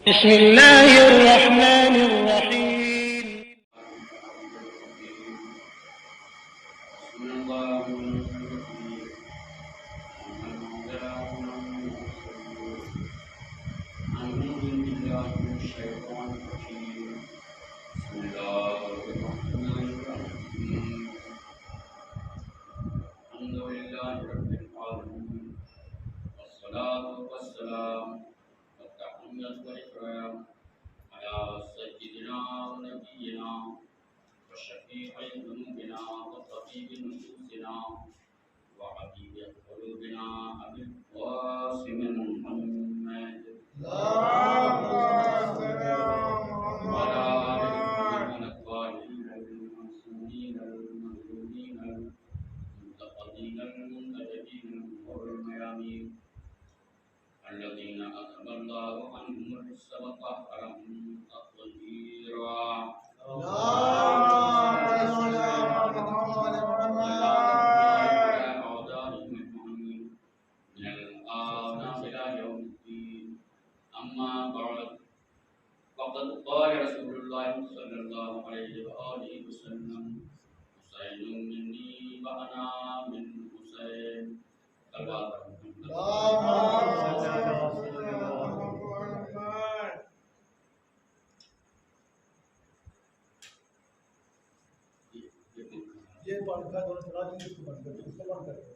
بسم اللہ الرحمن الرحیم. وشفيع ذنوبنا وطبيب نفوسنا وحبيب قلوبنا أبي القاسم محمد وعلى آله الطاهرين المعصومين المظلومين المنتقدين المنتجبين الغر الميامين الذين أذهب الله عنهم الرجس وطهرهم تطهيرا. أما بعد فقد قال رسول الله صلى الله عليه وآله وسلم حسين مني وأنا من حسين. یہ پڑھ کر دونوں چلا دیں اس کو بند کر دیں اس کو بند کر دیں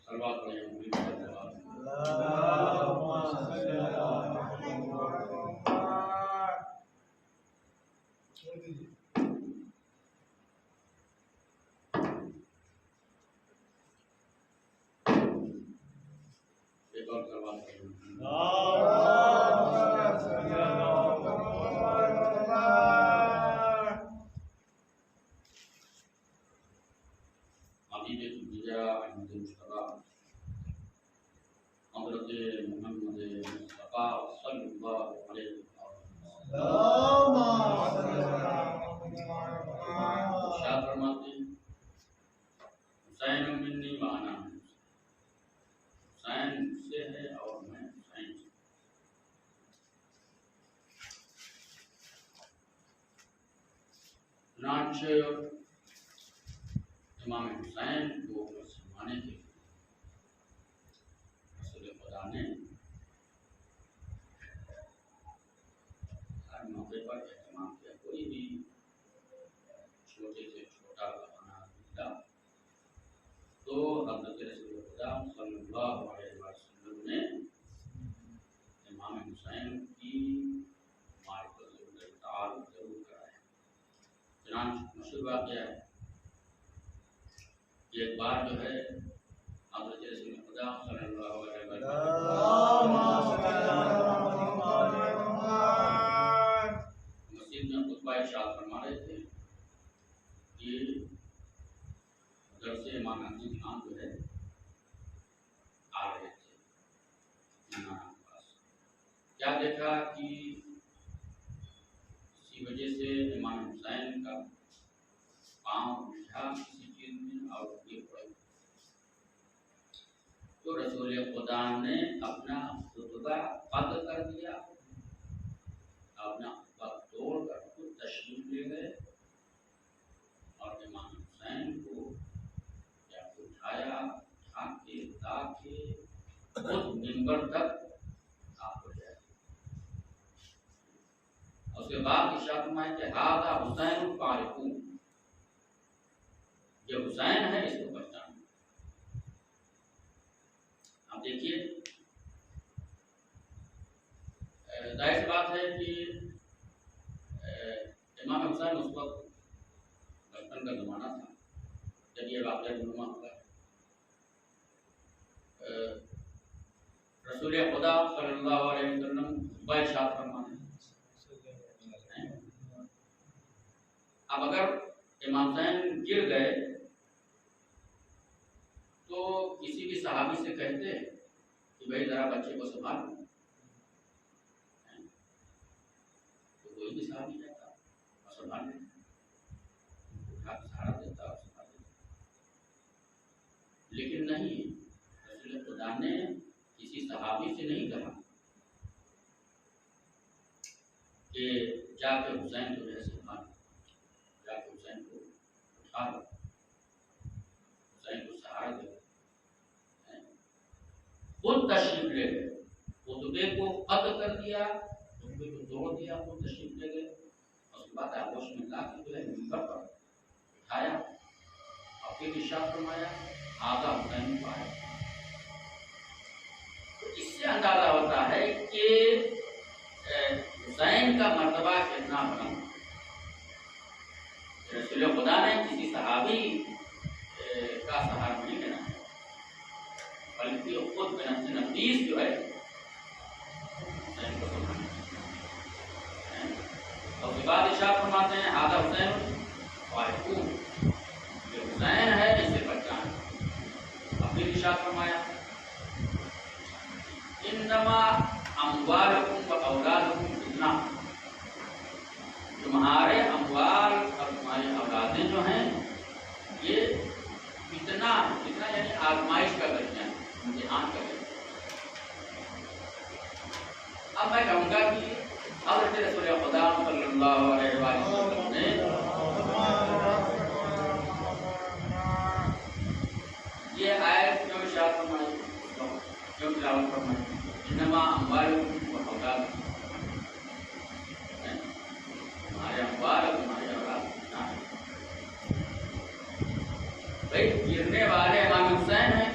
صلوات علیہ ایک اور صلوات حضرت محمد مصطفیٰ صلی اللہ علیہ وسلم ارشاد فرماتے ہیں حسین منی وانا حسین مجھ سے ہے اور میں حسین سے. چنانچہ امام حسین کو مسلمانے کے رسول خدا نے ہر موقع پر اہتمام کیا. کوئی بھی چھوٹے سے چھوٹا بنا ملا تو حضرت رسول خدا صلی اللہ علیہ وسلم نے امام حسین کی معرفت ضرور کرایا. چنانچہ مشہور واقعہ ہے کہ ایک بار جو ہے حضرت رسول خدا صلی اللہ علیہ وسلم مسجد میں خطبہ ارشاد فرما رہے تھے کہ ادھر سے امام عظیم خان جو ہے آ رہے تھے مینار کے پاس. کیا دیکھا کہ اسی وجہ سے امام حسین کا پاؤں الجھا کسی چیز میں اور گر پڑے. تو رسول خدا نے اپنا خطبہ قطع کر دیا, اپنا خطبہ توڑ کر خود تشریف لے گئے اور امام حسین کو کیا اٹھایا, اٹھا کے لا کے خود منبر تک آپ ہو جائے. اس کے بعد ارشاد فرمایا کہ ھذا حسین فارقون, یہ حسین ہے اس کو پہچان. اب دیکھیے ظاہر سی بات ہے کہ امام حسین اس وقت بچپن کا زمانہ تھا جب یہ واقعہ رونما ہوا. رسول خدا صلی اللہ علیہ وسلم خطبہ ارشاد فرماتے ہیں. اب اگر امام حسین گر گئے تو کسی بھی صحابی سے کہتے کہ بھائی ذرا بچے کو سنبھال, تو کوئی بھی صحابی جاتا اور سنبھال لیتا, سہارا دیتا اور سنبھال لیتا. خود تشریف لے گئے، خطبے کو قطع کر دیا، خطبے کو توڑ دیا، خود تشریف لے گئے. اس کے بعد آگوش میں لا کے جو ہے منبر پر اٹھایا اور پھر ارشاد فرمایا آقا حسین پایا. تو اس سے اندازہ ہوتا ہے کہ حسین کا مرتبہ کتنا بلند. رسول خدا نے کسی صحابی کا سہارا نہیں لینا ہے، بلکہ خود بنفس نفیس جو ہے حسین کو سنانا ہے. اور اس کے بعد ارشاد فرماتے ہیں آدھا حسین وارثون، جو حسین ہے اس سے پہچان. اب پھر ارشاد فرمایا انما اموالکم و اولادکم فتنہ، تمہارے اموال اور تمہاری اولادیں جو ہیں یہ فتنہ، فتنہ یعنی آزمائش کا ذریعہ، امتحان کا ذریعہ. اب میں کہوں گا کہ حضرت رسول خدا صلی اللہ علیہ وسلم نے یہ آیت کیوں ارشاد فرمائی، کیوں تلاوت فرمائی؟ انما اموالکم و اولادکم، تمہارے اموال اور تمہاری اولاد فتنہ ہے. بھائی گرنے والے امام حسین ہیں،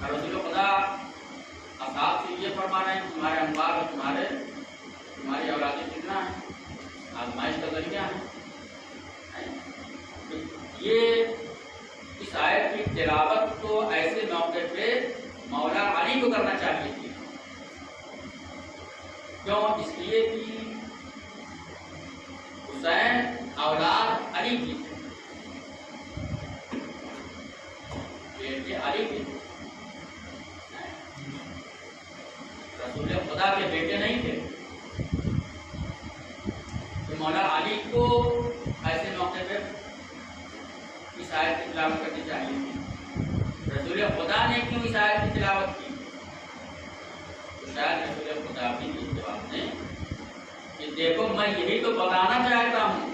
اور رسول خدا اصحاب سے یہ فرما رہے ہیں تمہارے اموال اور تمہاری اولادیں فتنہ ہیں، آزمائش کا ذریعہ ہے. یہ اس آیت کی تلاوت تو ایسے موقع پہ مولا علی کو کرنا چاہیے تھی. کیوں؟ اس لیے کہ حسین اولاد علی کی تھی، بیٹے علی کی تھی، رسول خدا کے بیٹے نہیں تھے. تو مولا علی کو ایسے موقع پہ اس آیت کی تلاوت کرنی چاہیے تھی. رسول خدا نے کیوں اس آیت کی تلاوت کی؟ تو شاید رسول خدا بھی اس جواب نے کہ دیکھو میں یہی تو بتانا چاہتا ہوں،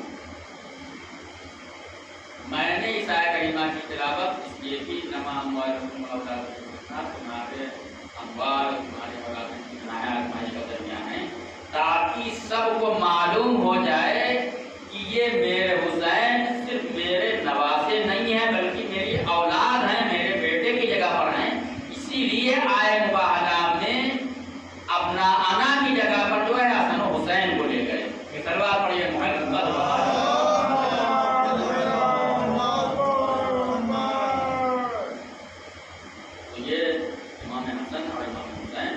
میں نے اس آیت کریمہ کی تلاوت اس لیے کی انما اموالکم و اولادکم فتنہ، تمہارے اموال اور تمہاری اولادیں فتنہ ہے، آزمائش کا درمیان ہے، تاکہ سب کو معلوم ہو جائے کہ یہ میرے حسین صرف میرے نواسے نہیں ہیں بلکہ میری اولاد ہیں، میرے بیٹے کی جگہ پر ہیں. اسی لیے آئے مباہلہ میں اپنا انا کی جگہ پر جو ہے حسن و حسین کو لے گئے. یہ سلوات پڑھیے محمد. تو یہ امام حسن اور امام حسین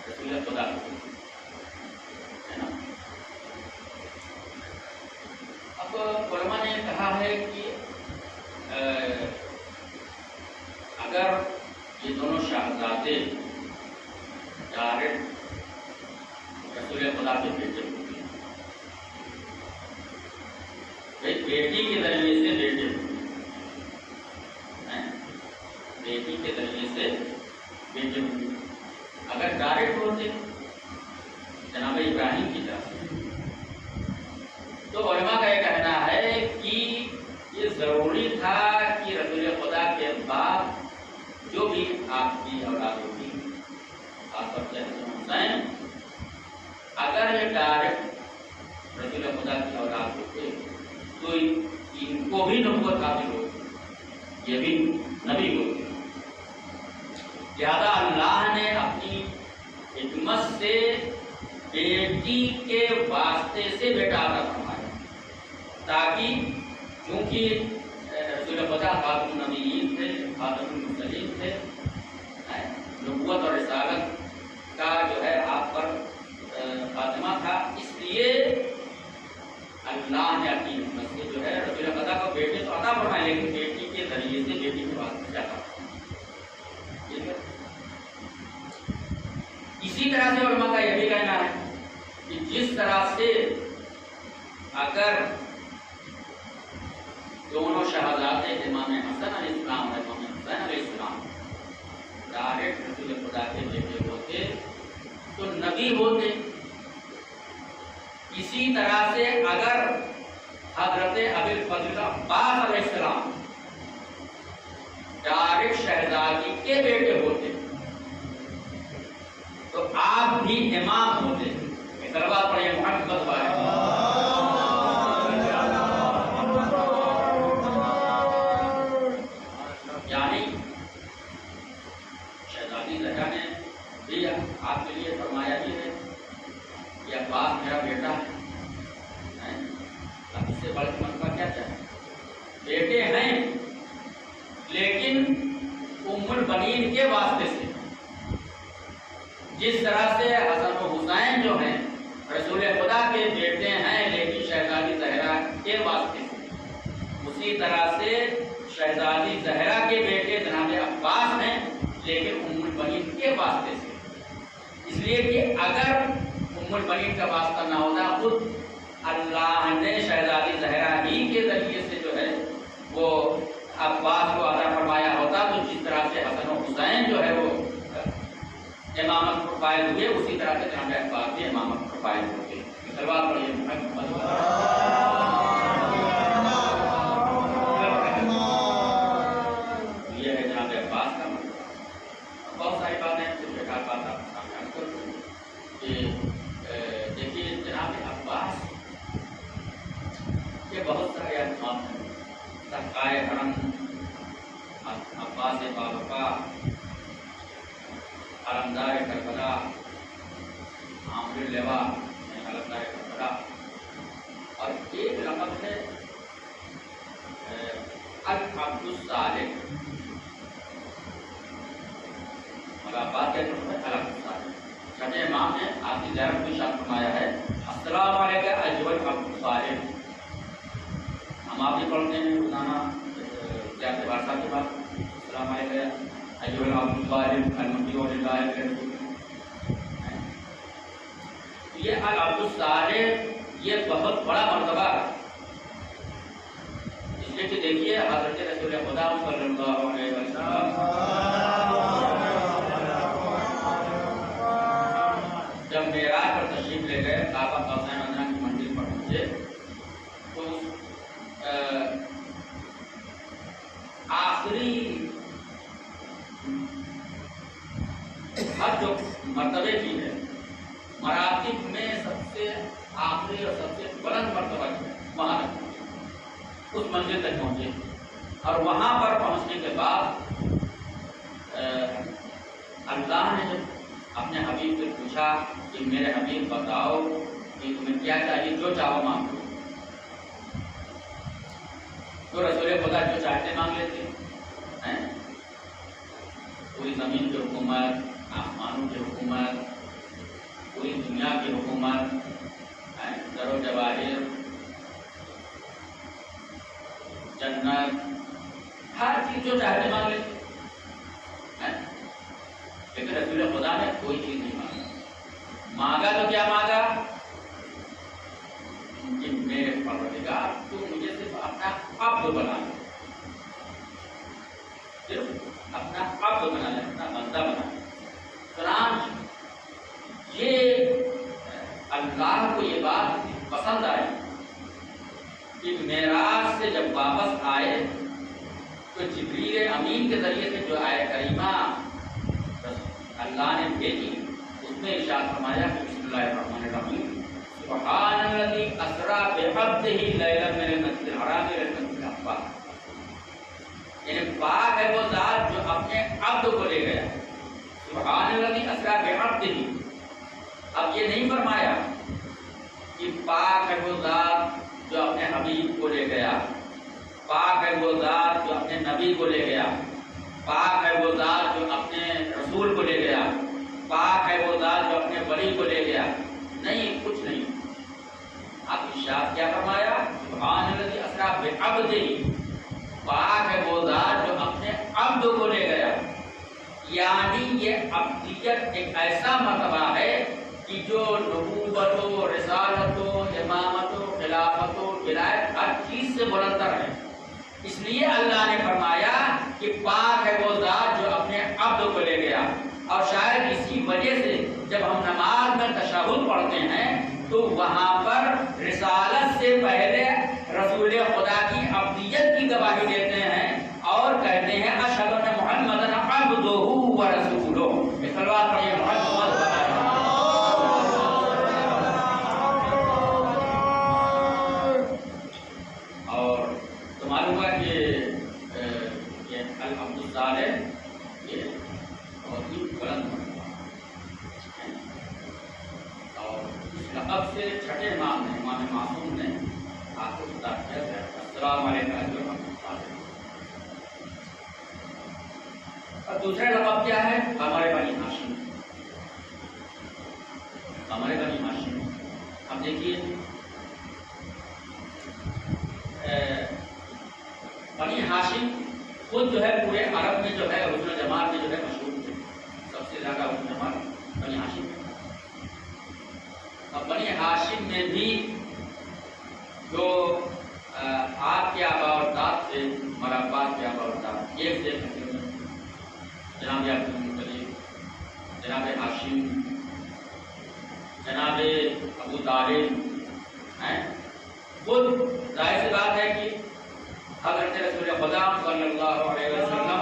رسول خدا ہے نا. اب علماء نے کہا ہے کہ اگر یہ دونوں شہزادے ڈائریکٹ رسول خدا کے بیٹے ہوتے ہیں، بیٹی کے ذریعے سے بیٹے ہوتے ہیں، بیٹی کے ذریعے سے بیٹے ہوتے ہیں. اگر ڈائریکٹ ہوتے جناب ابراہیم کی طرف، تو علماء کا یہ کہنا ہے کہ یہ ضروری تھا کہ رسول خدا کے بعد جو بھی آپ کی اولاد ہوگی، خاص طور سے حسین، اگر یہ ڈائریکٹ رسول خدا کی اولاد ہوتے تو ان کو بھی نبوت حاصل ہوتی، یہ بھی نبی ہوتے. لہذا اللہ نے اپنی حکمت سے بیٹی کے واسطے سے بیٹا عطا فرمایا، تاکہ چونکہ رسول خدا خاتم النبیین تھے، خاتم المرسلین تھے، نبوت اور رسالت کا جو ہے آپ پر خاتمہ تھا، اس لیے اللہ نے اپنی حکمت سے جو ہے رسول خدا کو بیٹے تو عطا فرمائے، لیکن بیٹی کے ذریعے سے بیٹی کے واسطے سے عطا فرمایا. اسی طرح سے علماء کا یہ بھی کہنا ہے کہ جس طرح سے اگر دونوں شہزادے امام حسن علیہ السلام اور امام حسین علیہ السلام ڈائریکٹ رسول خدا کے بیٹے ہوتے تو نبی ہوتے، اسی طرح سے اگر حضرت ابوالفضل عباس علیہ السلام ڈائریکٹ شہزادی کے بیٹے ہوتے تو آپ بھی امام ہوتے. صلوات پڑھیے محمد یعنی شہزادی زہرا نے بھی آپ کے لیے فرمایا بھی ہے کہ عباس میرا بیٹا ہے. اب اس سے بڑھ کے منصوبہ کیا چاہے؟ بیٹے ہیں لیکن ام البنین کے واسطے سے. جس طرح سے حسن و حسین جو ہیں رسول خدا کے بیٹے ہیں لیکن شہزادی زہرا کے واسطے سے، اسی طرح سے شہزادی زہرا کے بیٹے جناب عباس ہیں لیکن ام البنین کے واسطے سے. اس لیے کہ اگر ام البنین کا واسطہ نہ ہوتا، خود اللہ نے شہزادی زہرا ہی کے ذریعے سے جو ہے وہ عباس کو عطا فرمایا ہوتا، تو جس طرح سے حسن و حسین جو ہے وہ امامت پر فائز ہوئے اسی طرح سے جناب عباس بھی امامت پر فائز ہوئے. صلوات پڑھیے محمد. یہ ہے جناب عباس کا مطلب. بہت ساری باتیں صرف ایک آدھ بات آپ کے سامنے عرض کر دوں کہ دیکھیے جناب عباس کے بہت سارے الفاظ ہیں. سرکائے حرم عباس بابا، علمدار کربلا، عامر اللواء علمدار کربلا، اور ایک لقب ہے العبد الصالح. عباس کے طور پر العبد الصالح. چھٹے امام نے آپ کی زیارت میں شاد فرمایا ہے السلام علیکم ایھا العبد الصالح. ہم آپ بھی پڑھتے ہیں روزانہ زیارت بارسا کے بعد السلام علیکم ایھا العبد الصالح المطیع للہ الرسول. یہ العبد الصالح یہ بہت بڑا مرتبہ ہے. اس لیے کہ دیکھیے حضرت رسول خدا صلی اللہ علیہ وسلم جب معراج پر تشریف لے گئے کعبہ قوسین ادنیٰ کی منزل پر پہنچے تو آخری حد جو مرتبے کی ہے مراتب میں سب سے آخری اور سب سے بلند مرتبہ جو ہے وہاں تک پہنچے، اس منزل تک پہنچے. اور وہاں پر پہنچنے کے بعد اللہ نے جب اپنے حبیب سے پوچھا کہ میرے حبیب بتاؤ کہ تمہیں کیا چاہیے، جو چاہو مانگو. تو رسول خدا جو چاہتے مانگ لیتے ہیں. پوری زمین کی حکومت، آسمانوں کی حکومت، پوری دنیا کی حکومت، زر و جواہر، جنت، ہر چیز جو چاہتے مانگ لیتے. لیکن رسول خدا نے کوئی چیز نہیں مانگا. مانگا تو کیا مانگا کہ میرے پروردگار تو مجھے صرف اپنا عبد بنا لے، صرف اپنا عبد بنا لے، اپنا بندہ بنا لے. چنانچہ یہ اللہ کو یہ بات پسند آئی کہ معراج سے جب واپس آئے تو جبریل امین کے ذریعے سے جو آیت کریمہ اللہ نے بھیجی اس میں ارشاد فرمایا کہ بسم اللہ الرحمن الرحیم سبحان الذی اسری بعبدہ لیلا من المسجد الحرام الی المسجد الاقصی. یعنی پاک ہے وہ ذات جو اپنے عبد کو لے گیا. سبحان الذی اسری بعبدہ. اب یہ نہیں فرمایا کہ پاک ہے وہ ذات جو اپنے حبیب کو لے گیا، پاک ہے وہ ذات جو اپنے نبی کو لے گیا، پاک ہے وہ ذات جو اپنے رسول کو لے گیا، پاک ہے وہ ذات جو اپنے ولی کو لے گیا. نہیں، کچھ نہیں. آپ ارشاد کیا فرمایا؟ سبحان الذی اسری بعبدہ. پاک ہے وہ ذات جو اپنے عبد کو لے گیا. یعنی یہ عبدیت ایک ایسا مرتبہ ہے کہ جو نبوت و رسالت و امامت و خلافت و ولایت ہر چیز سے بلندر ہے. اس لیے اللہ نے فرمایا کہ پاک ہے وہ ذات جو اپنے عبد کو لے گیا. اور شاید اسی وجہ سے جب ہم نماز میں تشہد پڑھتے ہیں تو وہاں پر رسالت سے پہلے رسول خدا کی عبدیت کی گواہی دیتے ہیں اور کہتے ہیں اشہد تو معلوم ہوا کہ یہ الحمداللہ یہ بہت ہی بلند مرتبہ ہے، اور اس لقب سے چھٹے امام نے، امام معصوم نے آپ کو خطاب کیا ہے السلام علیکم ورحمۃ اللہ۔ اور دوسرا لقب کیا ہے؟ ہمارے بنی ہاشم، ہمارے بنی ہاشم۔ اب دیکھیے بنی ہاشم خود جو ہے پورے عرب میں جو ہے حسن و جمال میں جو ہے مشہور تھے، سب سے زیادہ حسن و جمال بنی ہاشم ہے۔ اب بنی ہاشم میں بھی جو آپ کے آبا و اجداد تھے، ہمارے عباس کے آبا و اجداد ایک سے جناب عبد المطلب، جناب ہاشم، جناب ابو طالب ہیں، خود ظاہر سی بات ہے کہ حضرت رسول خدا صلی اللہ علیہ وسلم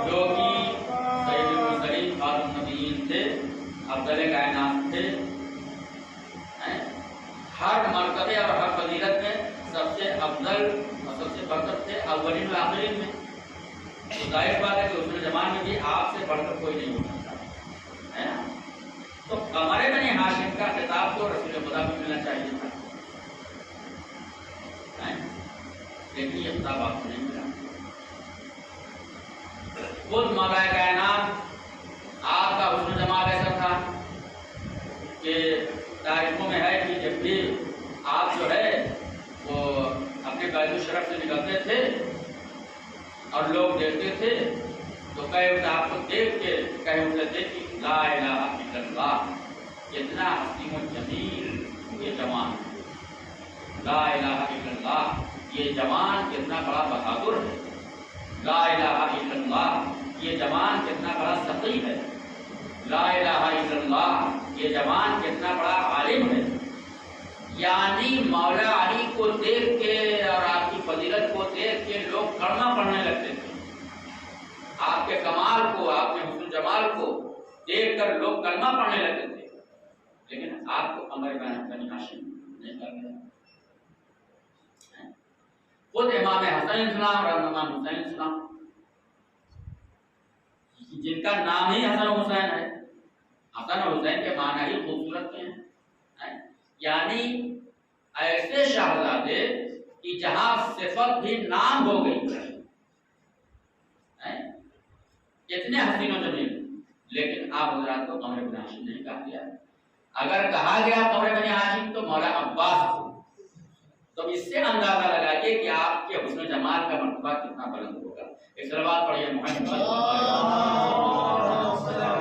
جو کہ سید المرسلین خاتم النبیین تھے، افضل کائنات تھے، ہر مرتبے اور ہر فضیلت میں سب سے افضل اور سب سے برتر تھے، اولین و آخرین میں۔ تو ظاہر بات ہے کہ حسن زمان میں بھی آپ سے بڑھ کر کوئی نہیں ہو سکتا ہے نا۔ تو ہمارے بنی ہاشم کا خطاب تو رسول خدا کو ملنا چاہیے تھا، لیکن یہ خطاب آپ کو نہیں ملا۔ خود مولا کائنات آپ کا حسن جمال ایسا تھا کہ تاریخوں میں ہے کہ جب بھی آپ جو ہے وہ اپنے بیت الشرف سے نکلتے تھے اور لوگ دیکھتے تھے تو آپ کو دیکھ کے کہہ اٹھتے تھے کہ لا الہ الا اللہ، کتنا حسین و جمیل یہ جوان، لا الہ الا اللہ یہ جوان کتنا بڑا بہادر ہے، لا الہ الا اللہ یہ جوان کتنا بڑا سخی ہے، لا الہ الا اللہ یہ جوان کتنا بڑا عالم ہے۔ یعنی مولا علی کو دیکھ کے اور آپ کی فضیلت کو دیکھ کے لوگ کلمہ پڑھنے لگتے تھے، آپ کے کمال کو، آپ کے حسن جمال کو دیکھ کر لوگ کلمہ پڑھنے لگتے تھے، لیکن آپ کو ہمارے بنی ہاشم نہیں کر گیا۔ خود امام حسن السلام اور امام حسین السلام جن کا نام ہی حسن و حسین ہے، حسن اور حسین کے معنی ہی خوبصورت کے ہیں، یعنی ایسے شہزادے کہ جہاں صفت بھی نام ہو گئی، اتنے حسین و جمیل، لیکن آپ حضرات کو قمر بن ہاشم نہیں کہا گیا۔ اگر کہا گیا قمر بن ہاشم تو مولا عباس کو، تو اس سے اندازہ لگائیے کہ آپ کے حسن جمال کا مرتبہ کتنا بلند ہوگا۔ ایک صلوات پڑھیے محمد صلی اللہ علیہ وسلم۔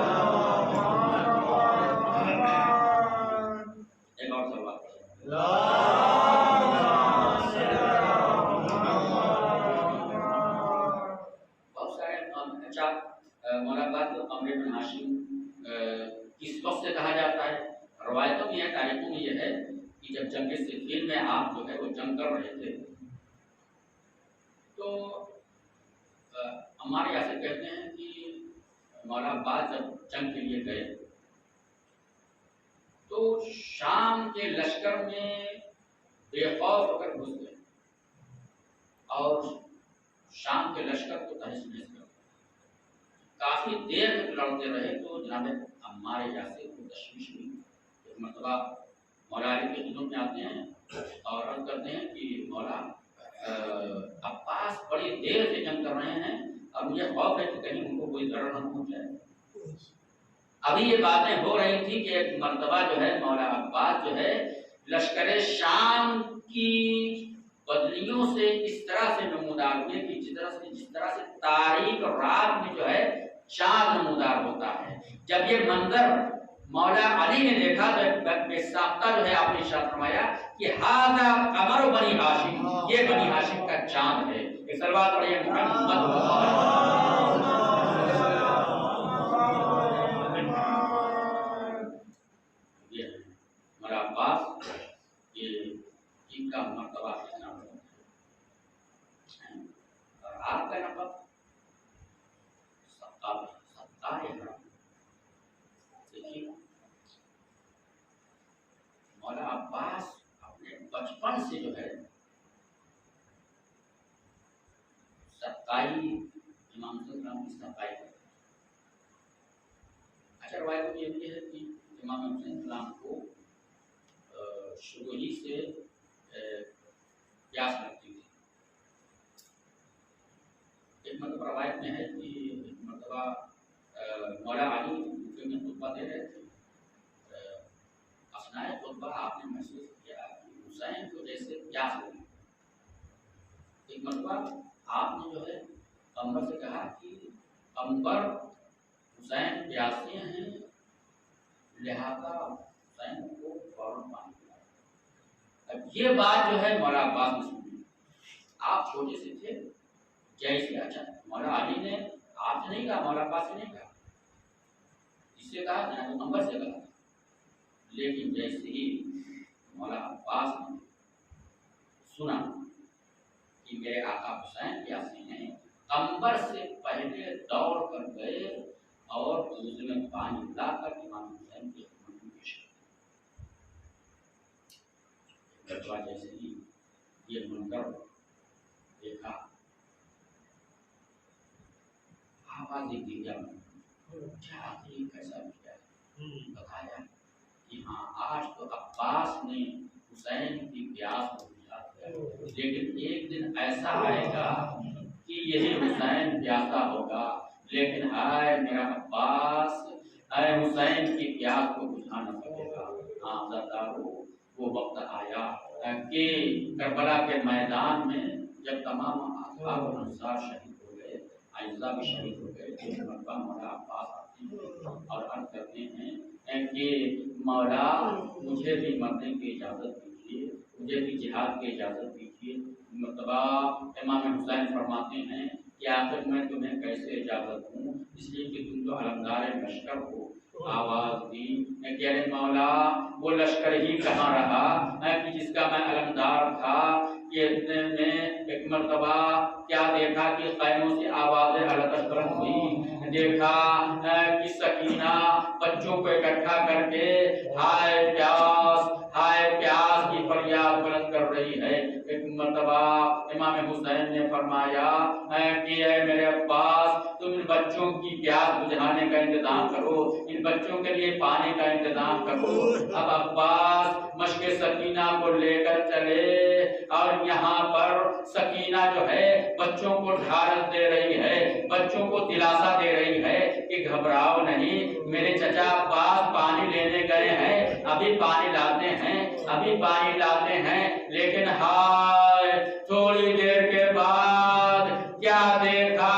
ایک اور صلوات پڑھیے۔ بہت سارے اچھا مولا عباس کو قمر بن ہاشم کس وقت سے کہا جاتا ہے؟ روایتوں میں ہے، تاریخوں میں یہ ہے کہ جب جنگ صفین میں آپ جو ہے وہ جنگ کر رہے تھے تو ہمارے یہاں سے کہتے ہیں کہ مولا عباس جب جنگ کے لیے گئے تو شام کے لشکر میں بے خوف ہو کر گھس گئے اور شام کے لشکر کو تہس نہس کر کافی دیر تک لڑتے رہے۔ تو جناب عمار یاسر کو تشویش ہوئی۔ ایک مرتبہ مولا علی کے خدمت میں آتے ہیں اور عرض کرتے ہیں کہ مولا عباس بڑی دیر سے جنگ کر رہے ہیں اور مجھے خوف ہے کہ کہیں ان کو کوئی ضرر نہ پہنچ جائے۔ ابھی یہ باتیں ہو رہی تھی کہ ایک مرتبہ جو ہے مولا عباس جو ہے لشکر شام کی بدلیوں سے اس طرح سے نمودار ہوئے کہ جس طرح سے تاریک رات میں جو ہے چاند نمودار ہوتا ہے۔ جب یہ منظر مولا علی نے دیکھا تو بے ساختہ جو ہے آپ نے ارشاد فرمایا کہ ھذا قمر بنی ہاشم، یہ بنی ہاشم کا چاند ہے۔ ایک صلوات پڑھیے محمد ہمارا عباس، یہ ان کا مرتبہ کتنا بڑا ہے اور آپ کا نقب ستار حرم۔ دیکھیے مولا عباس اپنے بچپن بچپن سے جو ہے سبقائی امام صلی اللہ علیہ وسلم کی سبقائی کرتے. اچھا روایت میں یہ بھی ہے کہ امام حسین السلام کو شروع ہی سے پیاس لگتی تھی. ایک مرتبہ روایت میں ہے کہ ایک مرتبہ مولا علی میں خطبہ دے رہے تھے. اثناء خطبہ آپ نے محسوس کیا کہ حسین کو جیسے پیاس لگی. ایک مرتبہ آپ نے جو ہے قمبر سے کہا کہ قمبر حسین پیاسے ہیں لہذا حسین کو فوراً پانی پلاؤ. اب یہ بات جو ہے مولا عباس نے سنی. آپ چھوٹے سے تھے جیسے اچھا مولا علی نے آپ سے نہیں کہا, مولا عباس سے نہیں کہا, جس سے کہا میں نے قمبر سے کہا. لیکن جیسے ہی مولا عباس نے سنا کہ میرے آقا حسین پیاسے ہیں, قمبر سے پہلے دوڑ کر گئے اور اس میں پانی لا کر امام حسین کی خدمت میں پیش کر. جیسے ہی یہ منظر دیکھا آواز دی کیا کیسا کیا بتایا کہ ہاں آج تو عباس نے حسین کی پیاس کو بجھا دیا, لیکن ایک دن ایسا آئے گا کہ یہی حسین پیاسا ہوگا, لیکن ہائے میرا عباس اے حسین کی پیاس کو بجھا نہ سکے گا. ہاں وہ وقت آیا کہ کربلا کے میدان میں جب تمام اصحاب و انصار شہید ہو گئے, اعزا بھی شہید ہو گئے, تو مرتبہ مولا عباس آتے ہیں اور عرض کرتے ہیں کہ مولا مجھے بھی مرنے کی اجازت دیجیے, مجھے بھی جہاد کی اجازت دیجیے. مرتبہ امام حسین فرماتے ہیں کہ آخر میں تمہیں کیسے اجازت دوں, اس لیے کہ تم تو علمدار لشکر ہو. آواز دی کہ ارے مولا وہ لشکر ہی کہاں رہا کہ جس کا میں علمدار تھا. کہ اتنے میں ایک مرتبہ کیا دیکھا کہ خیموں سے آوازیں الگ بلند ہوئی. دیکھا کہ سکینہ بچوں کو اکٹھا کر کے ہائے پیاس کی فریاد بلند کر رہی ہے. ایک مرتبہ امام حسین نے فرمایا کہ اے میرے عباس تم ان بچوں کی پیاس بجھانے کا انتظام کرو, ان بچوں کے لیے پانی کا انتظام کرو. اب عباس مشق سکینہ کو لے کر چلے اور یہاں پر سکینہ جو ہے بچوں کو ڈھارس دے رہی ہے, بچوں کو دلاسا دے رہی ہے کہ گھبراؤ نہیں, میرے چچا عباس پانی لینے گئے ہیں, ابھی پانی لاتے ہیں. لیکن ہائے تھوڑی دیر کے بعد کیا دیکھا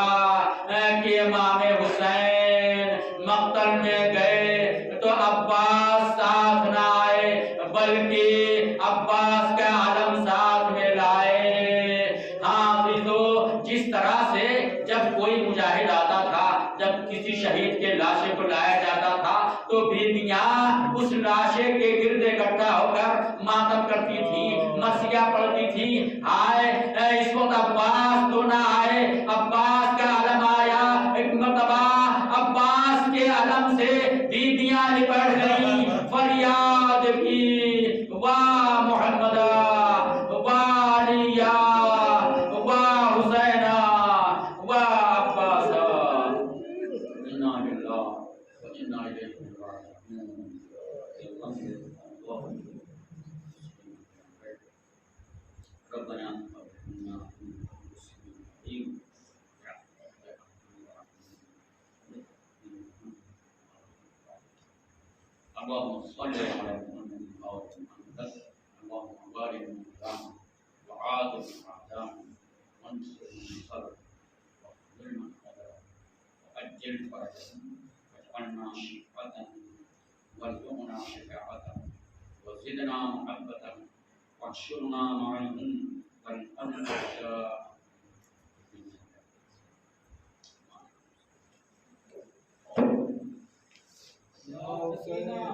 کہ امام حسین مقتل میں گئے تو عباس ساتھ نہ آئے بلکہ عباس کا علم ساتھ میں لائے. ہاں جس طرح سے جب کوئی مجاہد آتا تھا, جب کسی شہید کے لاشے کو لایا جاتا تھا تو بیویاں اس لاشے کے گرد اکٹھا ہو کر ماتم کرتی تھی, مرثیہ پڑھتی تھی. آئے اس وقت عباس تو نہ آئے, عباس کا علم آیا. ایک مرتبہ عباس کے علم سے بیویاں لپٹ گئی, فریاد کی واہ محمد واہ علی واہ حسین واہ عباس. انا للہ و انا الیہ راجعون. ربنا اللهم صل على محمد اللهم بارك على وعاد اعدام وانصر من صبر واخذل من قدر واجل فرجهم واجعلنا شفعة وارزقنا شفاعة وزدنا محبة واحشرنا معهم والأنبياء. یا حسین یا